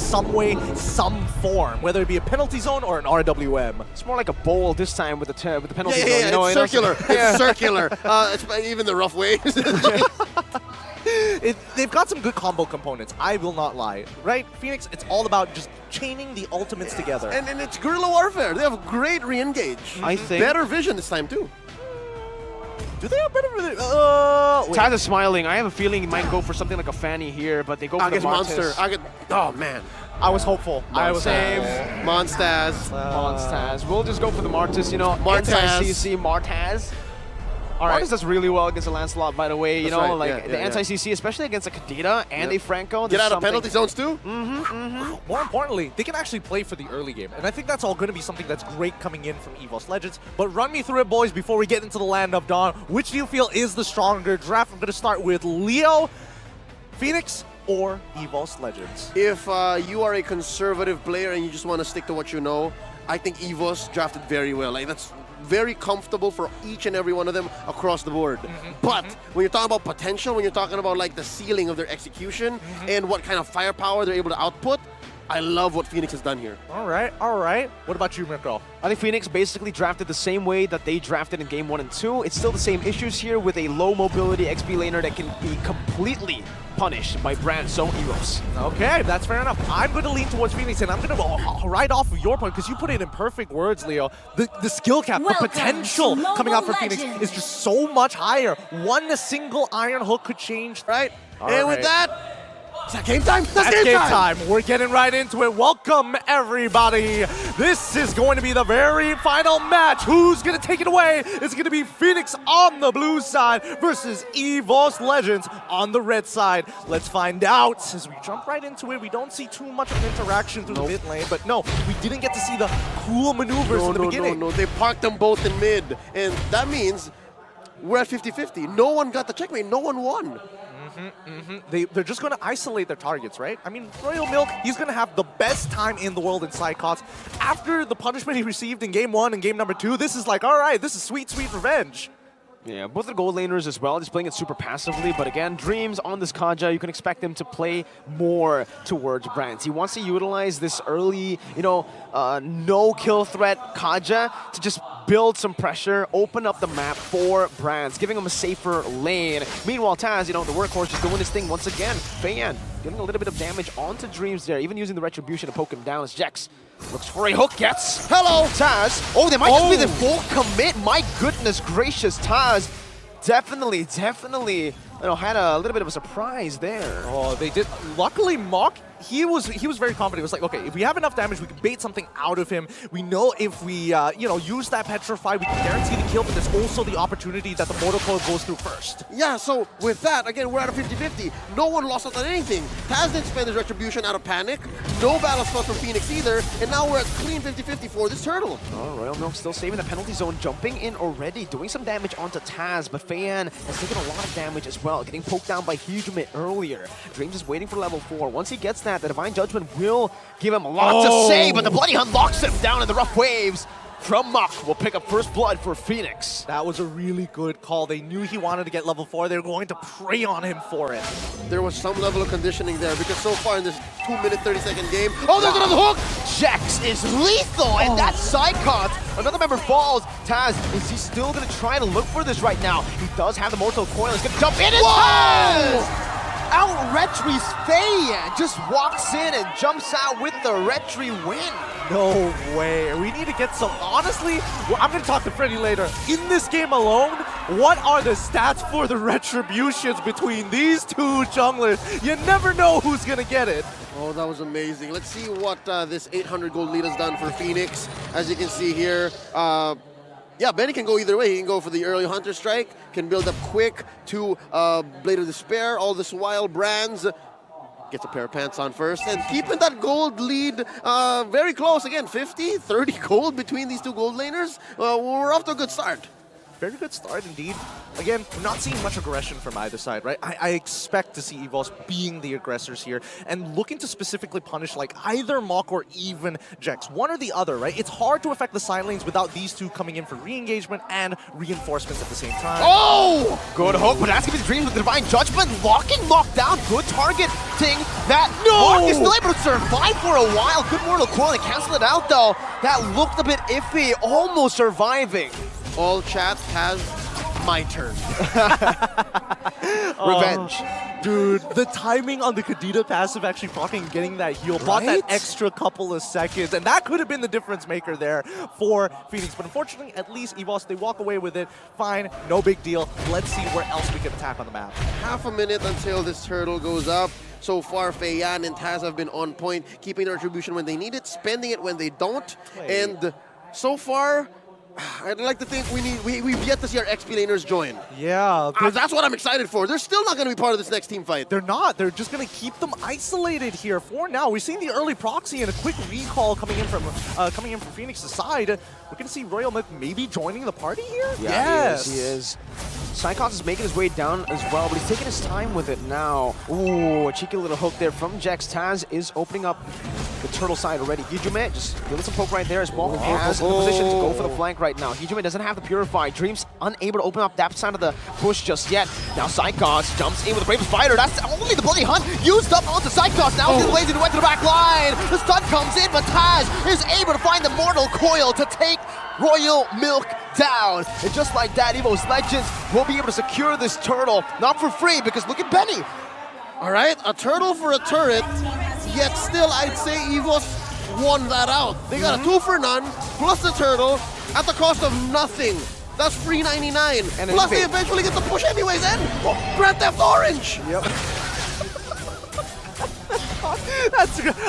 some way, some form, whether it be a penalty zone or an RWM. It's more like a bowl this time with the penalty zone. Yeah, it's circular. It's circular. It's even the rough ways. They've got some good combo components, I will not lie. Right? Fenix, it's all about just chaining the ultimates together. And it's guerrilla warfare. They have great re-engage. I think better vision this time too. Do they have better vision? Taz is smiling. I have a feeling he might go for something like a Fanny here, but they go for the monster. Oh man. I was hopeful. I was same. Monstaz. Monstaz. We'll just go for the Martis, you know. Martaz. Anti-CC Martaz. Martis does really well against a Lancelot, by the way. You know, the anti-CC, especially against a Kadita and a Franco. Get out of penalty zones too. More importantly, they can actually play for the early game. And I think that's all going to be something that's great coming in from Evos Legends. But run me through it, boys, before we get into the Land of Dawn. Which do you feel is the stronger draft? I'm going to start with Leo, Fenix, or Evos Legends. If you are a conservative player and you just want to stick to what you know, I think Evos drafted very well. Like, that's very comfortable for each and every one of them across the board. But when you're talking about potential, when you're talking about like the ceiling of their execution and what kind of firepower they're able to output, I love what Fenix has done here. All right, all right. What about you, Mirko? I think Fenix basically drafted the same way that they drafted in Game 1 and 2. It's still the same issues here with a low mobility XP laner that can be completely punished by Brand so Evos. Okay, that's fair enough. I'm going to lean towards Fenix, and I'm going to right off of your point, because you put it in perfect words, Leo. The skill cap, the potential coming out for Fenix is just so much higher. One single Iron Hook could change. Right? And with that, is that game time? That's game time. We're getting right into it. Welcome, everybody. This is going to be the very final match. Who's going to take it away? It's going to be Fenix on the blue side versus Evos Legends on the red side. Let's find out. As we jump right into it, we don't see too much of an interaction through the mid lane, but no, we didn't get to see the cool maneuvers in the beginning. No, they parked them both in mid, and that means we're at 50-50. No one got the checkmate. No one won. They're just going to isolate their targets, right? I mean, Royal Milk, he's going to have the best time in the world in side cots. After the punishment he received in Game 1 and Game number 2, this is like, all right, this is sweet, sweet revenge. Yeah, both the gold laners as well, just playing it super passively. But again, Dreams on this Kaja, you can expect him to play more towards Brands. He wants to utilize this early, you know, no-kill threat Kaja to just build some pressure, open up the map for Brands, giving him a safer lane. Meanwhile, Taz, you know, the workhorse just doing his thing once again. Fan getting a little bit of damage onto Dreams there, even using the Retribution to poke him down as Jex looks for a hook, gets. Hello! Taz. Oh, they might just be the full commit. My goodness gracious, Taz. Definitely, you know, had a little bit of a surprise there. Oh, they did. Luckily, Mock, he was very confident. He was like, okay, if we have enough damage, we can bait something out of him. We know if we, you know, use that Petrify, we can guarantee the kill, but there's also the opportunity that the Mortal Coil goes through first. Yeah, so with that, again, we're at a 50-50. No one lost out on anything. Taz didn't spend his Retribution out of panic. No battle spot from Fenix either. And now we're at clean 50-50 for this turtle. Oh, Royal Milk still saving the penalty zone, jumping in already, doing some damage onto Taz, but Fan has taken a lot of damage as well, getting poked down by Hugement earlier. Dreams is waiting for level 4. Once he gets that, the Divine Judgment will give him a lot to say, but the Bloody Hunt locks him down in the rough waves. From Mach will pick up first blood for Fenix. That was a really good call. They knew he wanted to get level 4. They were going to prey on him for it. There was some level of conditioning there because so far in this 2-minute, 30-second game, oh, there's another hook! Jex is lethal, and that side caught. Another member falls. Taz, is he still going to try to look for this right now? He does have the Mortal Coil. He's going to jump in, and Taz! Out-retries Faye, just walks in and jumps out with the retry win. No way. We need to get some, honestly, well, I'm going to talk to Freddy later. In this game alone, what are the stats for the retributions between these two junglers? You never know who's going to get it. Oh, that was amazing. Let's see what this 800 gold lead has done for Fenix. As you can see here, yeah, Benny can go either way. He can go for the early Hunter Strike, can build up quick to Blade of Despair. All this while Brands gets a pair of pants on first, and keeping that gold lead very close. Again, 50, 30 gold between these two gold laners. We're off to a good start. very good start indeed. Again, we're not seeing much aggression from either side, right? I expect to see Evos being the aggressors here and looking to specifically punish like either Mok or even Jex. One or the other, right? It's hard to affect the side lanes without these two coming in for re-engagement and reinforcements at the same time. Oh! Good hook, but that's gonna be Dreams with the Divine Judgment. Locking Mok down. Good targeting that. No! Mok is still able to survive for a while. Good Mortal Coil to cancel it out though. That looked a bit iffy. Almost surviving. All chat has my turn. Revenge. Dude, the timing on the Kadita passive actually fucking getting that heal bought that extra couple of seconds, and that could have been the difference maker there for Phoenix. But unfortunately, at least Evos, they walk away with it. Fine, no big deal. Let's see where else we can attack on the map. Half a minute until this turtle goes up. So far, Feiyan and Taz have been on point, keeping their attribution when they need it, spending it when they don't. And so far, I'd like to think we've yet to see our XP laners join. Yeah. That's what I'm excited for. They're still not going to be part of this next team fight. They're not. They're just going to keep them isolated here for now. We're seeing the early proxy and a quick recall coming in from Phoenix's side. We're going to see Royal Milk maybe joining the party here? Yeah, yes. He is. Psychos is making his way down as well, but he's taking his time with it now. Ooh, a cheeky little hook there from Jex. Taz is opening up the turtle side already. Hijume just giving some poke right there as Malcolm has in the position to go for the flank right now. Hijume doesn't have the Purify. Dreams unable to open up that side of the push just yet. Now Psychos jumps in with a Brave Spider. That's only the Bloody Hunt used up onto Psychos. Now he's blazing went to the back line. The stun comes in, but Taz is able to find the Mortal Coil to take Royal Milk down. And just like that, Evos Legends will be able to secure this turtle. Not for free, because look at Benny. All right, a turtle for a turret, yet still I'd say Evos won that out. They got a 2 for none, plus the turtle, at the cost of nothing. That's free 99. And plus they eventually get the push anyways, and Grand Theft Orange. Yep.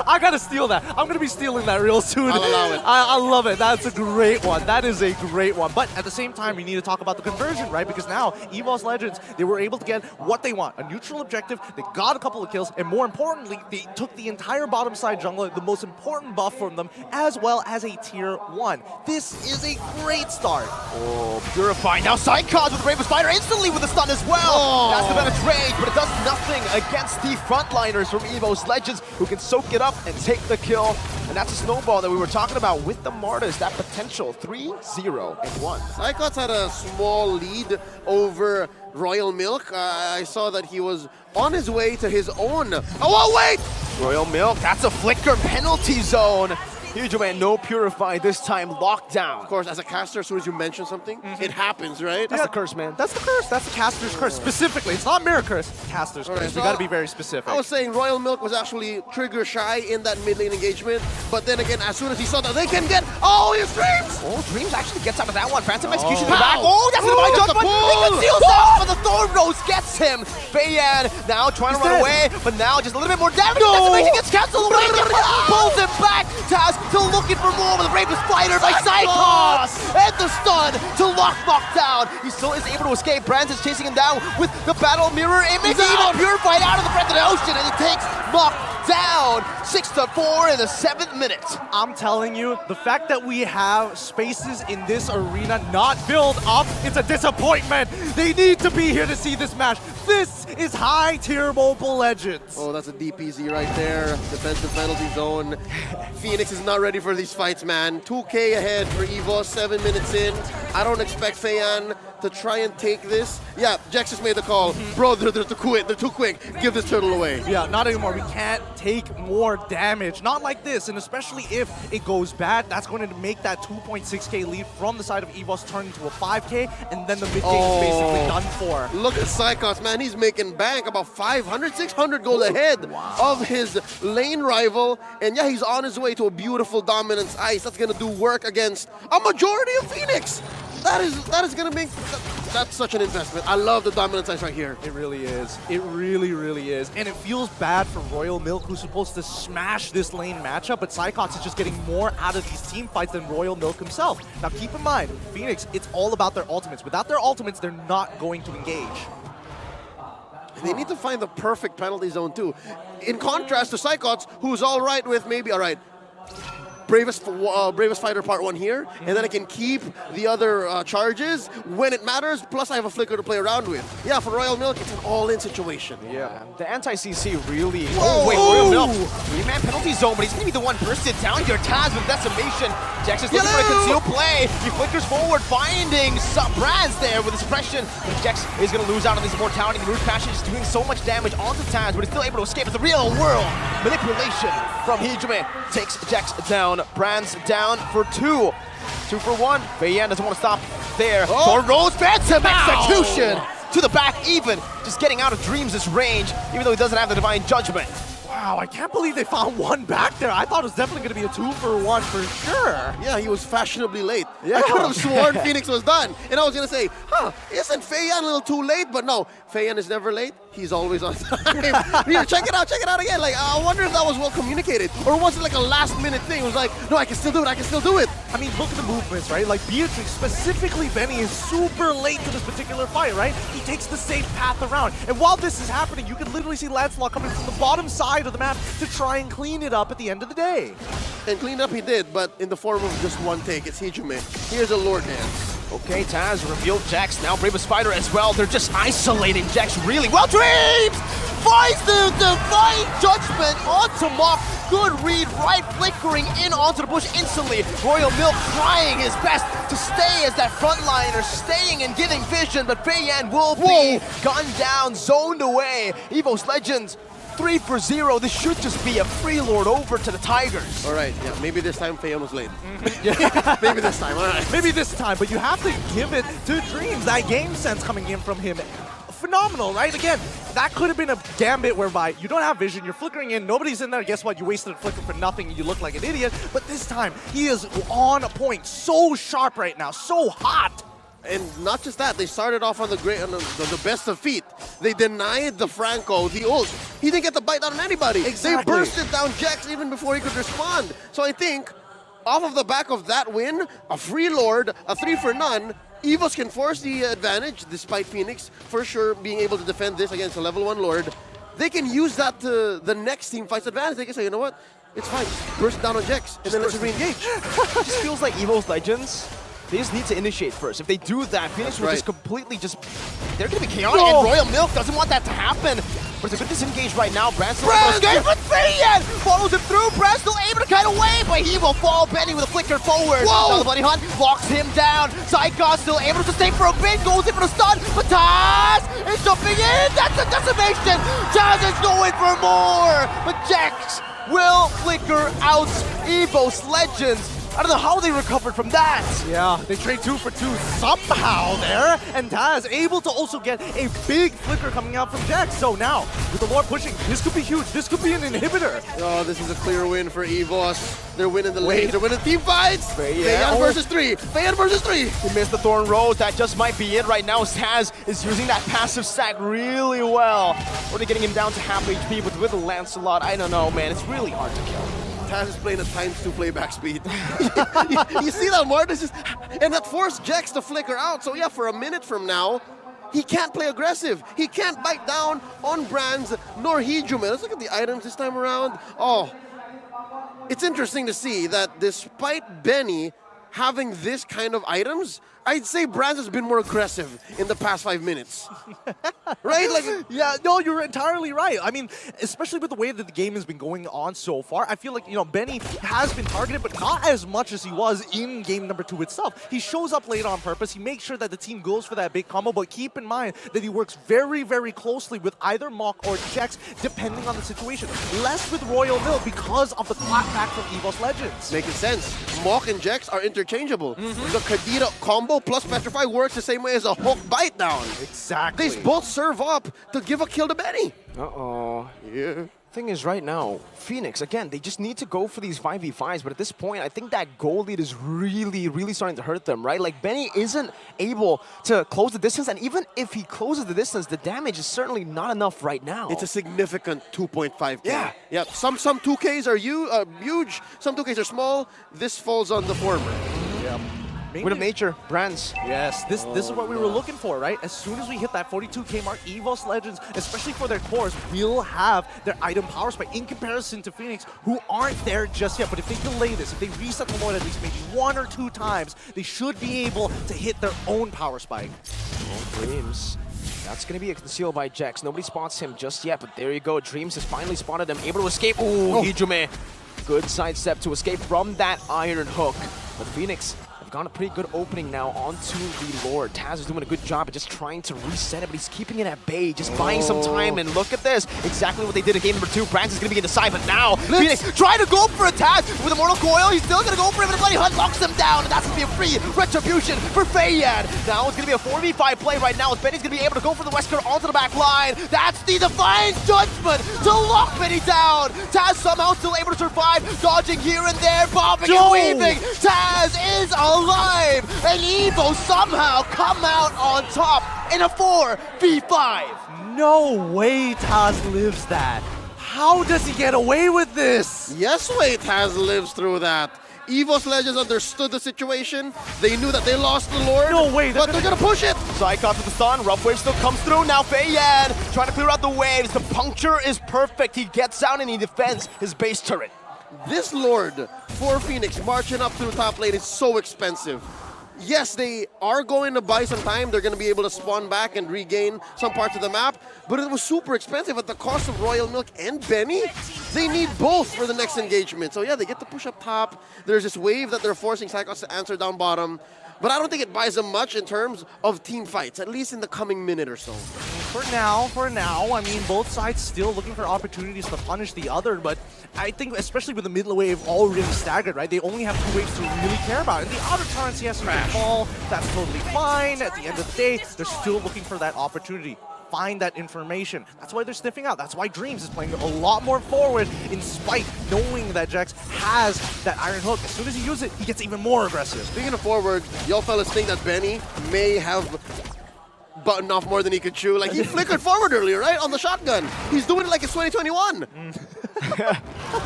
I gotta steal that. I'm gonna be stealing that real soon. I'll allow it. I love it. That's a great one. That is a great one. But at the same time, we need to talk about the conversion, right? Because now, Evos Legends, they were able to get what they want. A neutral objective, they got a couple of kills, and more importantly, they took the entire bottom side jungler, the most important buff from them, as well as a tier 1. This is a great start. Oh, Purify. Now Psychos with the Brave Spider instantly with the stun as well. Oh. That's the better trade, but it does nothing against the frontliners from Evos Legends, who can soak it up and take the kill. And that's a snowball that we were talking about with the Martyrs, that potential 3-0-1. Psychos had a small lead over Royal Milk. I saw that he was on his way to his own. Oh, wait! Royal Milk, that's a flicker penalty zone. Hijume, no Purify this time, locked down. Of course, as a caster, as soon as you mention something, it happens, right? That's the curse, man. That's the curse. That's the caster's curse. Specifically, it's not mirror curse. Caster's curse. Right, so we gotta be very specific. I was saying Royal Milk was actually trigger shy in that mid lane engagement, but then again, as soon as he saw that they can get, his Dreams! Oh, Dreams actually gets out of that one. Phantom Execution in the back. Oh, that's the Divine Judgment. He conceals that, but the Thorn Rose gets him. Feiyan now trying to run away, but now just a little bit more damage. Decimation gets canceled away. Pulls him back. Taz still looking for more with a Brave Spider by Psychos! And the stun to lock Mok down. He still is able to escape. Brands is chasing him down with the Battle Mirror image. Even Purified out of the breath of the ocean, and he takes Mok down. 6-4 in the 7th minute. I'm telling you, the fact that we have spaces in this arena not filled up, it's a disappointment. They need to be here to see this match. This is high-tier Mobile Legends. Oh, that's a DPZ right there. Defensive penalty zone. Phoenix is not ready for these fights, man. 2K ahead for Evos, 7 minutes in. I don't expect Feiyan to try and take this. Yeah, Jex just made the call. Bro, they're too quick. They're too quick. Give this turtle away. Yeah, not anymore. We can't take more damage. Not like this, and especially if it goes bad, that's going to make that 2.6k lead from the side of Evos turn into a 5k, and then the mid game is basically done for. Look at Psychos, man. He's making bank about 500, 600 gold ahead of his lane rival. And yeah, he's on his way to a beautiful Dominance Ice. That's going to do work against a majority of Phoenix. That is going to make... That's such an investment. I love the Dominance Ice right here. It really is. It really, really is. And it feels bad for Royal Milk, who's supposed to smash this lane matchup, but Psychos is just getting more out of these team fights than Royal Milk himself. Now keep in mind, Phoenix, it's all about their ultimates. Without their ultimates, they're not going to engage. They need to find the perfect penalty zone too. In contrast to Psychos, who's all right with maybe, all right, Bravest Fighter Part 1 here, and then I can keep the other charges when it matters, plus I have a flicker to play around with. Yeah, for Royal Milk, it's an all-in situation. Yeah, the anti-CC really... Whoa! Oh, wait, Royal Milk. 3-man penalty zone, but he's going to be the one bursted down here. Taz with decimation. Jax is looking for a concealed play. He flickers forward, finding Brands there with his suppression. But Jax is going to lose out on this immortality. The Rouge Passion is doing so much damage onto Taz, but he's still able to escape. It's the real world manipulation from Hijime. Takes Jax down. Brands down for 2. 2 for 1. Fei Yan doesn't want to stop there. For Rose Phantom execution to the back even. Just getting out of Dreams' range, even though he doesn't have the Divine Judgment. Wow, I can't believe they found one back there. I thought it was definitely going to be a 2 for 1 for sure. Yeah, he was fashionably late. Yeah. I could have sworn Fenix was done. And I was going to say, isn't Fei Yan a little too late? But no, Fei Yan is never late. He's always on time. Here, check it out again. Like, I wonder if that was well communicated. Or was it like a last minute thing? It was like, no, I can still do it. I mean, look at the movements, right? Like, Beatrix, specifically Benny, is super late to this particular fight, right? He takes the safe path around. And while this is happening, you can literally see Lancelot coming from the bottom side of the map to try and clean it up at the end of the day. And clean up he did, but in the form of just one take. It's Hijime. Here's a Lord Dance. Okay, Taz revealed Jax, now Bravest Fighter as well. They're just isolating Jax really well. Dreams finds the Divine Judgment onto Mock. Good read, right flickering in onto the bush instantly. Royal Milk trying his best to stay as that frontliner, staying and giving vision, but Fei Yan will be gunned down, zoned away. Evos Legends 3 for 0. This should just be a freelord over to the Tigers. All right, yeah, maybe this time Fei Yan was late. Maybe this time, all right. Maybe this time, but you have to give it to Dreams. That game sense coming in from him, phenomenal, right? Again, that could have been a gambit whereby you don't have vision, you're flickering in, nobody's in there, guess what? You wasted a flicker for nothing, you look like an idiot. But this time, he is on point, so sharp right now, so hot. And not just that, they started off on the best of feet. They denied the Franco the ult. He didn't get the bite down on anybody. Exactly. They bursted down Jax even before he could respond. So I think, off of the back of that win, a free Lord, a 3 for none, Evos can force the advantage, despite Fenix for sure being able to defend this against a level 1 Lord. They can use that to the next team fight's advantage. They can say, you know what, it's fine, just burst down on Jax, and then let's re-engage. It just feels like Evos Legends, they just need to initiate first. If they do that, Phoenix will just completely they're going to be chaotic, and Royal Milk doesn't want that to happen. But it's a good disengage right now. Brand's still able to escape, but Fei Yan follows him through. Brand's still able to kite away, but he will fall. Benny with a flicker forward. Now the Bunny Hunt locks him down. Zygon still able to stay for a bit, goes in for the stun, but Taz is jumping in. That's a decimation. Taz is going for more, but Jax will flicker out Evos Legends. I don't know how they recovered from that. Yeah, they trade 2 for 2 somehow there, and Taz able to also get a big flicker coming out from Jax. So now, with the Lord pushing, this could be huge. This could be an inhibitor. Oh, this is a clear win for Evos. They're winning the lanes. They're winning team fights. Fei Yan versus 3. Fei Yan versus 3. He missed the Thorn Rose. That just might be it right now. Taz is using that passive stack really well. Or they're getting him down to half HP, but with the Lancelot, I don't know, man. It's really hard to kill. Taz is playing at ×2 playback speed. you see that, Martin? And that forced Jax to flicker out. So yeah, for a minute from now, he can't play aggressive. He can't bite down on Brands nor Hijime. Let's look at the items this time around. Oh, it's interesting to see that despite Benny having this kind of items, I'd say Brands has been more aggressive in the past 5 minutes. Right? Like, yeah, no, you're entirely right. I mean, especially with the way that the game has been going on so far, I feel like, you know, Benny has been targeted, but not as much as he was in game number 2 itself. He shows up late on purpose. He makes sure that the team goes for that big combo, but keep in mind that he works very, very closely with either Mock or Jax, depending on the situation. Less with Royal Milk because of the clapback from Evos Legends. Making sense. Mock and Jax are interchangeable. The Kadira combo plus Petrify works the same way as a hook bite down. Exactly. They both serve up to give a kill to Benny. Uh-oh. Yeah. Thing is, right now, Phoenix, again, they just need to go for these 5v5s, but at this point, I think that goal lead is really starting to hurt them, right? Like, Benny isn't able to close the distance, and even if he closes the distance, the damage is certainly not enough right now. It's a significant 2.5K. Yeah. Yeah. Some 2Ks are huge, some 2Ks are small. This falls on the former. Yeah. Wind of Nature, Brands. Yes, this is what we were looking for, right? As soon as we hit that 42k mark, Evos Legends, especially for their cores, will have their item power spike in comparison to Fenix, who aren't there just yet. But if they delay this, if they reset the Lord at least maybe 1 or 2 times, they should be able to hit their own power spike. Dreams. That's going to be concealed by Jex. Nobody spots him just yet, but there you go. Dreams has finally spotted him, able to escape. Ooh, Hijume. Good sidestep to escape from that Iron Hook. But Fenix have got a pretty good opening now onto the Lord. Taz is doing a good job at just trying to reset it, but he's keeping it at bay, just buying some time. And look at this, exactly what they did in game number 2. Brands is going to be in the side, but now Fenix trying to go for a Taz with a Mortal Coil. He's still going to go for him, and the Bloody Hunt locks him down, and that's going to be a free retribution for Fayad. Now it's going to be a 4v5 play right now, as Benny's going to be able to go for the Wesker onto the back line. That's the Divine Judgment to lock Benny down. Taz somehow still able to survive, dodging here and there, bobbing and weaving. Taz is alive, and Evo somehow come out on top in a 4v5. No way Taz lives that. How does he get away with this? Yes way Taz lives through that. Evos Legends understood the situation. They knew that they lost the Lord. No way, but they're gonna push it. Psychos with the stun, Rough Wave still comes through. Now Fayad trying to clear out the waves. The puncture is perfect. He gets down and he defends his base turret. This Lord for Fenix marching up through top lane is so expensive. Yes, they are going to buy some time. They're going to be able to spawn back and regain some parts of the map. But it was super expensive at the cost of Royal Milk and Benny. They need both for the next engagement. So yeah, they get to push up top. There's this wave that they're forcing Psychos to answer down bottom. But I don't think it buys them much in terms of team fights, at least in the coming minute or so. For now, I mean, both sides still looking for opportunities to punish the other, but I think especially with the mid wave already staggered, right? They only have 2 waves to really care about. And the outer turrets, yes, you can fall. That's totally fine. At the end of the day, they're still looking for that opportunity. Find that information. That's why they're sniffing out. That's why Dreams is playing a lot more forward in spite knowing that Jex has that Iron Hook. As soon as he uses it, he gets even more aggressive. Speaking of forward, y'all fellas think that Benny may have buttoned off more than he could chew. Like, he flickered forward earlier, right? On the shotgun. He's doing it like it's 2021.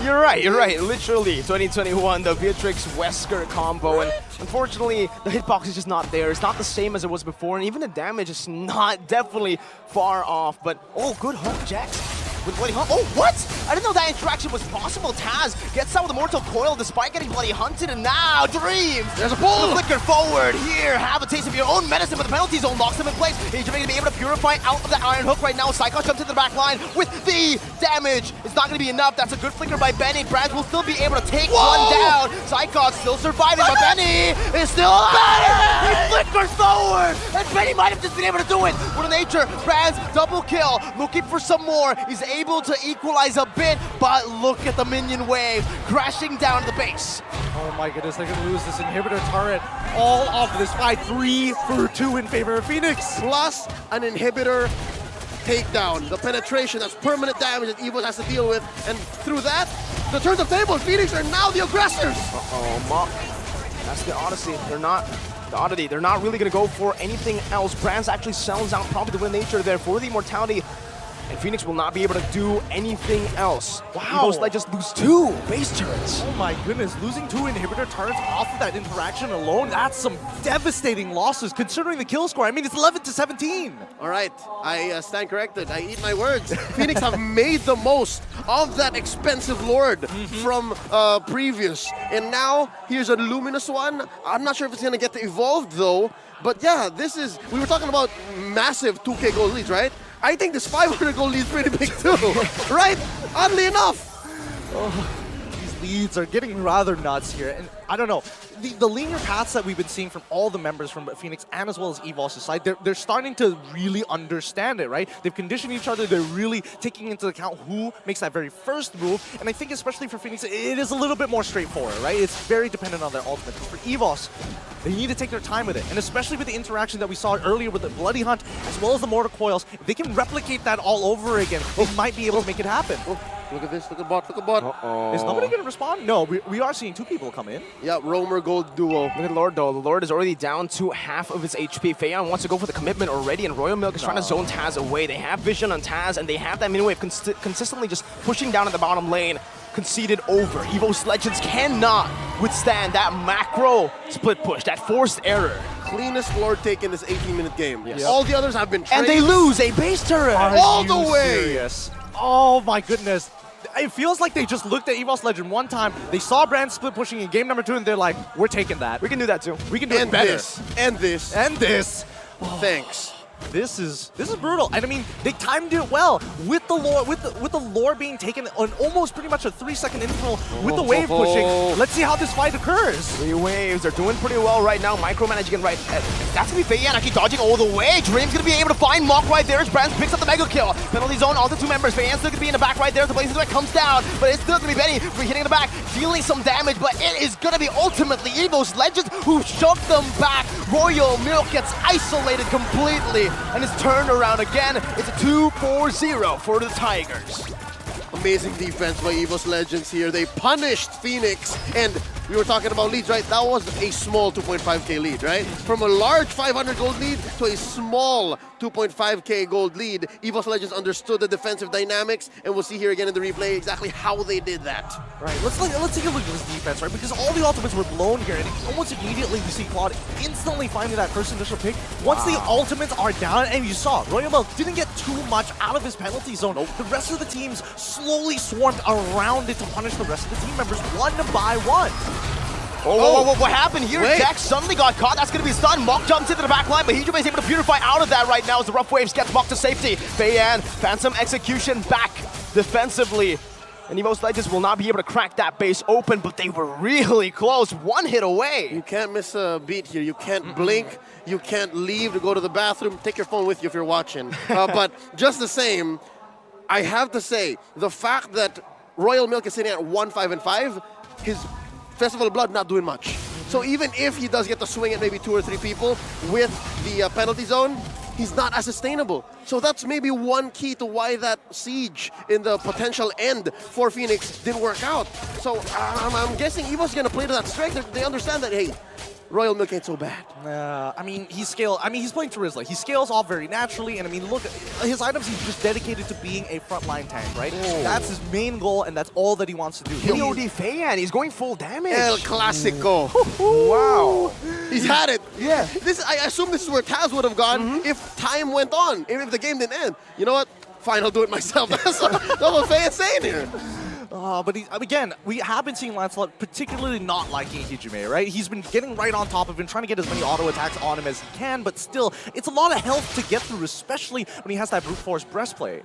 You're right. Literally, 2021, the Beatrix Wesker combo. And unfortunately, the hitbox is just not there. It's not the same as it was before. And even the damage is not definitely far off. But, oh, good hook, Jex. With Bloody Hunt. Oh, what? I didn't know that interaction was possible. Taz gets out with a Mortal Coil despite getting Bloody Hunted, and now Dreams. There's a pull. The flicker forward. Here, have a taste of your own medicine, but the penalty zone locks him in place. He's going to be able to purify out of that Iron Hook right now. Psychos jumps into the back line with the damage. It's not going to be enough. That's a good flicker by Benny. Brands will still be able to take one down. Psychos still surviving, but Benny is still alive. He flickers forward, and Benny might have just been able to do it. What a nature. Brands double kill, looking for some more. He's able to equalize a bit, but look at the minion wave crashing down the base. Oh my goodness, they're gonna lose this inhibitor turret all off of this fight. 3 for 2 in favor of Fenix. Plus an inhibitor takedown. The penetration, that's permanent damage that Evos has to deal with. And through that, the turns of table, Fenix are now the aggressors. Uh-oh, Mock. That's the Odyssey. They're not the oddity. They're not really gonna go for anything else. Brands actually sells out probably the win nature there for the immortality. And Fenix will not be able to do anything else. Wow. Evos just lose 2 base turrets. Oh my goodness, losing 2 inhibitor turrets off of that interaction alone, that's some devastating losses considering the kill score. I mean, it's 11-17. All right, I stand corrected. I eat my words. Fenix have made the most of that expensive Lord from previous. And now, here's a Luminous one. I'm not sure if it's going to get evolved though. But yeah, this is, we were talking about massive 2K gold leads, right? I think this 500 gold lead is pretty big too, right? Oddly enough. Oh, these leads are getting rather nuts here. And I don't know, the linear paths that we've been seeing from all the members from Fenix and as well as Evos' side, they're starting to really understand it, right? They've conditioned each other. They're really taking into account who makes that very first move. And I think especially for Fenix, it is a little bit more straightforward, right? It's very dependent on their ultimate. For Evos, they need to take their time with it. And especially with the interaction that we saw earlier with the Bloody Hunt, as well as the Mortal Coils, if they can replicate that all over again, they might be able to make it happen. Look at this, look at bot, look at bot. Is nobody going to respond? No, we are seeing 2 people come in. Yeah, Roamer Gold duo. Look at Lord though. The Lord is already down to half of his HP. Feiyan wants to go for the commitment already, and Royal Milk is trying to zone Taz away. They have vision on Taz, and they have that mini wave consistently just pushing down at the bottom lane. conceded over. Evos Legends cannot withstand that macro split push, that forced error. Cleanest Lord take in this 18-minute game. Yes. All the others have been And they lose a base turret. all the way. Serious? Oh my goodness. It feels like they just looked at Evos Legend one time, they saw Brand split pushing in game number 2, and they're like, we're taking that. We can do that too. We can do it better. And this. And this. Thanks. This is brutal, and I mean they timed it well with the lore with the lore being taken on almost pretty much a 3-second interval with the wave pushing. Let's see how this fight occurs. 3 waves, they're doing pretty well right now. Micromanaging right. That's gonna be Feiyan actually dodging all the way. Dream's gonna be able to find Mock right there as Brands picks up the mega kill. Penalty zone onto 2 members. Feiyan's still gonna be in the back right there. The Blazing Duet comes down, but it's still gonna be Benny hitting the back, dealing some damage, but it is gonna be ultimately Evos Legends who shoved them back. Royal Milk gets isolated completely, and it's turned around again. It's a 2-4-0 for the Tigers. Amazing defense by Evos Legends here. They punished Fenix, and we were talking about leads, right? That was a small 2.5k lead, right? From a large 500 gold lead to a small 2.5k gold lead. Evos Legends understood the defensive dynamics, and we'll see here again in the replay exactly how they did that. Right, let's take a look at this defense, right? Because all the ultimates were blown here, and almost immediately you see Claude instantly finding that first initial pick. Once the ultimates are down, and you saw, Royal Milk didn't get too much out of his penalty zone. The rest of the teams slowly swarmed around it to punish the rest of the team members one by one. Oh, what happened here? Wait. Jack suddenly got caught. That's going to be stunned. Mock jumps into the back line, but Hijime is able to purify out of that right now as the rough waves gets Mock to safety. Feiyan, Phantom execution back defensively. And Evos Legends will not be able to crack that base open, but they were really close. 1 hit away. You can't miss a beat here. You can't blink. You can't leave to go to the bathroom. Take your phone with you if you're watching. But just the same, I have to say, the fact that Royal Milk is sitting at 1-5-5, his Festival of Blood not doing much. So even if he does get to swing at maybe 2 or 3 people with the penalty zone, he's not as sustainable. So that's maybe one key to why that siege in the potential end for Fenix didn't work out. So I'm guessing Evo's is going to play to that strength. They understand that, hey, Royal Milk ain't so bad. I mean, he's playing Terizla. He scales off very naturally, and I mean, look, his items, he's just dedicated to being a frontline tank, right? Oh. That's his main goal, and that's all that he wants to do. KOD Feiyan, he's going full damage. El Clasico. Wow. He's had it. Yeah. I assume this is where Taz would have gone if time went on, if the game didn't end. You know what? Fine, I'll do it myself. That's what Feiyan's saying here. But again, we have been seeing Lancelot particularly not liking Hijime, right? He's been getting right on top of him, trying to get as many auto attacks on him as he can, but still, it's a lot of health to get through, especially when he has that brute force breastplate.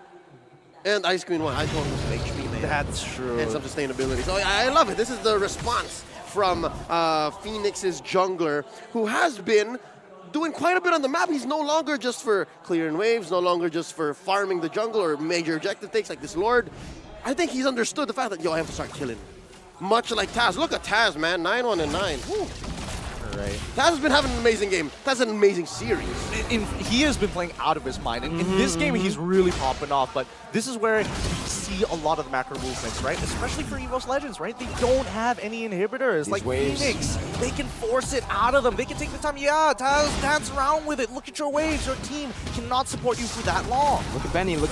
And Ice Queen 1, Ice Queen was some HP, man. That's true. And some sustainability. So I love it. This is the response from Phoenix's jungler, who has been doing quite a bit on the map. He's no longer just for clearing waves, no longer just for farming the jungle or major objective takes like this Lord. I think he's understood the fact that, yo, I have to start killing. Much like Taz. Look at Taz, man. 9-1 and 9. Woo. Right. Taz has been having an amazing game. Taz has an amazing series. He has been playing out of his mind. And in this game, he's really popping off. But this is where you see a lot of the macro movements, right? Especially for Evos Legends, right? They don't have any inhibitors. These like waves. Phoenix, they can force it out of them. They can take the time. Yeah, Taz, dance around with it. Look at your waves. Your team cannot support you for that long. Look at Benny, all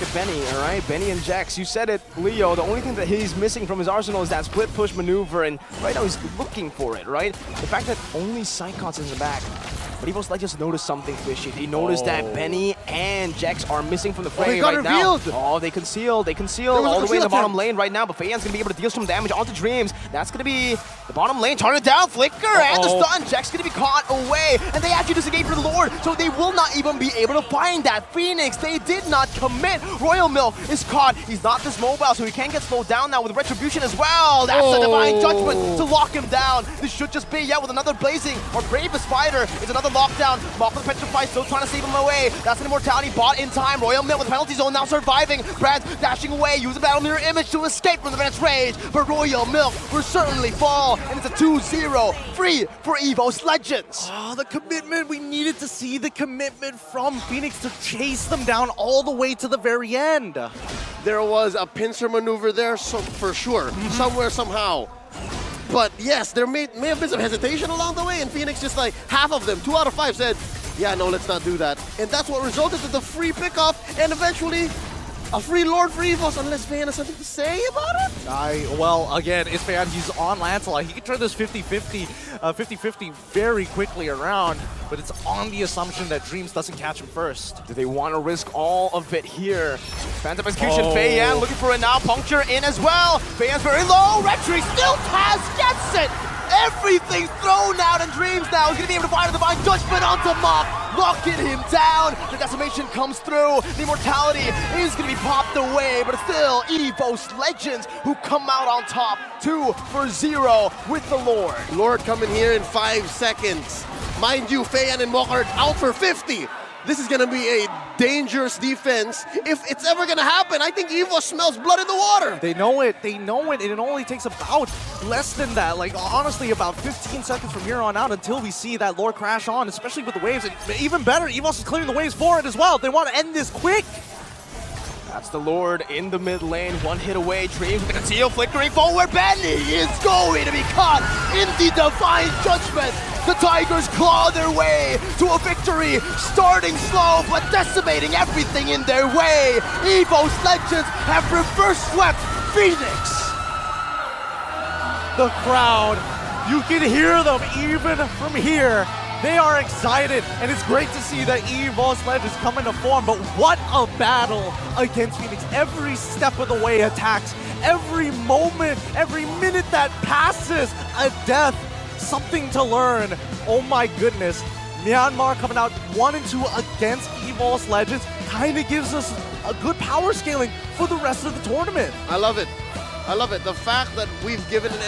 right? Benny and Jax, you said it, Leo. The only thing that he's missing from his arsenal is that split push maneuver, and right now he's looking for it, right? The fact that only Psychon's in the back. But Evos Legends noticed something fishy. They noticed that Benny and Jax are missing from the frame got right revealed. now. Oh, they conceal all the way in the bottom lane right now, but Feiyan's gonna be able to deal some damage onto Dreams. That's gonna be the bottom lane, turn it down, Flicker, and the stun. Jack's gonna be caught away, and they actually disengage for the Lord, so they will not even be able to find that Phoenix. They did not commit. Royal Milk is caught. He's not this mobile, so he can get slowed down now with Retribution as well. That's a Divine Judgment to lock him down. This should just be, with another Blazing, or Bravest Spider is another lockdown. Mock with Petrify, still trying to save him away. That's an Immortality bought in time. Royal Milk with Penalty Zone now surviving. Brands dashing away, using Battle Mirror Image to escape from the Venice Rage. But Royal Milk will certainly fall, and it's a 2-0 free for Evos Legends. Oh, the commitment. We needed to see the commitment from Phoenix to chase them down all the way to the very end. There was a pincer maneuver there, so for sure, somewhere, somehow. But yes, there may have been some hesitation along the way, and Phoenix just like half of them, 2 out of 5 said, yeah, no, let's not do that. And that's what resulted in the free pickoff, and eventually A free Lord for Evos, unless Van has something to say about it? Well, again, Isfahan, he's on Lancelot. He can turn this 50-50 very quickly around, but it's on the assumption that Dreams doesn't catch him first. Do they want to risk all of it here? Phantom execution, Fei Yan looking for it now. Puncture in as well. Fei Yan's very low. Retry still gets it. Everything's thrown out, and Dreams now is going to be able to find a Divine Judgment onto Mop, locking him down. The decimation comes through. The immortality is going to be popped away, but it's still Evos Legends who come out on top, 2-0 with the Lord. Lord coming here in 5 seconds. Mind you, Feiyan and Mok are out for 50. This is going to be a dangerous defense. If it's ever going to happen, I think Evos smells blood in the water. They know it, and it only takes about less than that. Like, honestly, about 15 seconds from here on out until we see that Lord crash on, especially with the waves. And even better, Evos is clearing the waves for it as well. They want to end this quick. That's the Lord in the mid lane, one hit away. Dreams with the conceal, flickering forward. Benny is going to be caught in the Divine Judgment. The Tigers claw their way to a victory, starting slow but decimating everything in their way. Evos Legends have reverse swept Fenix. The crowd, you can hear them even from here. They are excited, and it's great to see that Evos Legends come into form, but what a battle against Fenix. Every step of the way attacks, every moment, every minute that passes, a death, something to learn. Oh my goodness. Myanmar coming out 1-2 against Evos Legends kind of gives us a good power scaling for the rest of the tournament. I love it. I love it. The fact that we've given an